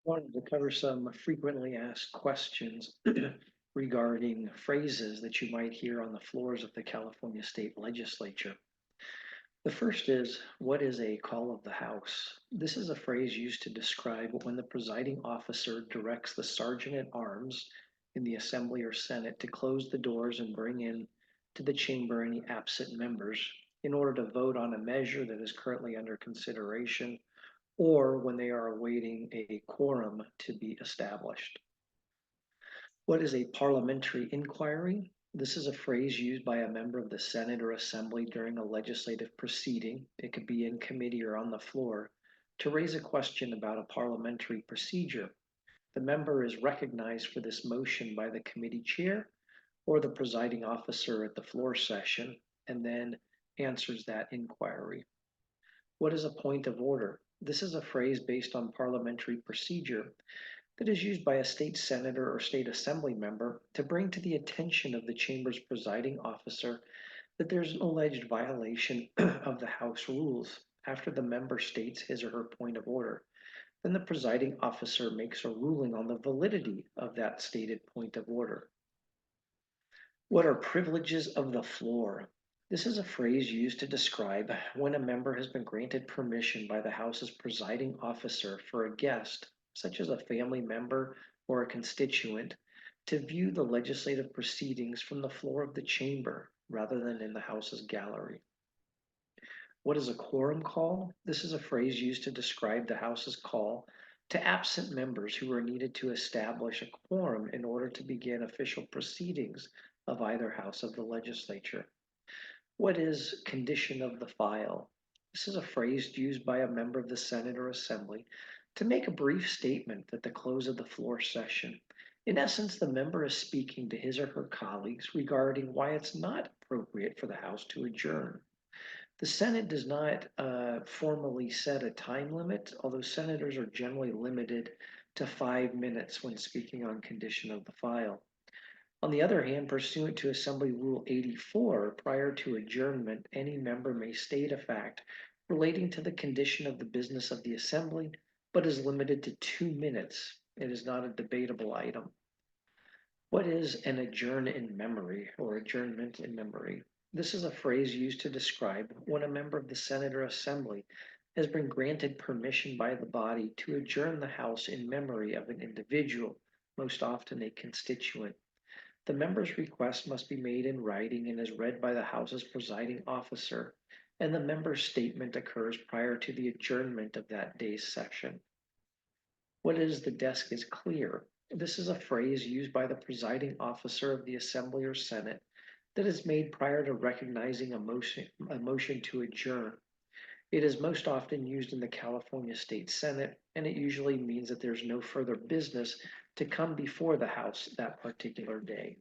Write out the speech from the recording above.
Wanted to cover some frequently asked questions regarding phrases that you might hear on the floors of the California State Legislature. The first is, what is a call of the House? This is a phrase used to describe when the presiding officer directs the sergeant at arms in the Assembly or Senate to close the doors and bring in to the chamber any absent members in order to vote on a measure that is currently under consideration or when they are awaiting a quorum to be established. What is a parliamentary inquiry? This is a phrase used by a member of the Senate or Assembly during a legislative proceeding. It could be in committee or on the floor to raise a question about a parliamentary procedure. The member is recognized for this motion by the committee chair or the presiding officer at the floor session and then answers that inquiry. What is a point of order? This is a phrase based on parliamentary procedure that is used by a state senator or state assembly member to bring to the attention of the chamber's presiding officer that there's an alleged violation of the House rules. After the member states his or her point of order, then the presiding officer makes a ruling on the validity of that stated point of order. What are privileges of the floor? This is a phrase used to describe when a member has been granted permission by the House's presiding officer for a guest, such as a family member or a constituent, to view the legislative proceedings from the floor of the chamber rather than in the House's gallery. What is a quorum call? This is a phrase used to describe the House's call to absent members who are needed to establish a quorum in order to begin official proceedings of either house of the legislature. What is condition of the file? This is a phrase used by a member of the Senate or Assembly to make a brief statement at the close of the floor session. In essence, the member is speaking to his or her colleagues regarding why it's not appropriate for the House to adjourn. The Senate does not formally set a time limit, although senators are generally limited to 5 minutes when speaking on condition of the file. On the other hand, pursuant to Assembly Rule 84, prior to adjournment, any member may state a fact relating to the condition of the business of the Assembly, but is limited to 2 minutes. It is not a debatable item. What is an adjourn in memory or adjournment in memory? This is a phrase used to describe when a member of the Senate or Assembly has been granted permission by the body to adjourn the House in memory of an individual, most often a constituent. The member's request must be made in writing and is read by the House's presiding officer, and the member's statement occurs prior to the adjournment of that day's session. What is the desk is clear? This is a phrase used by the presiding officer of the Assembly or Senate that is made prior to recognizing a motion to adjourn. It is most often used in the California State Senate, and it usually means that there's no further business to come before the House that particular day.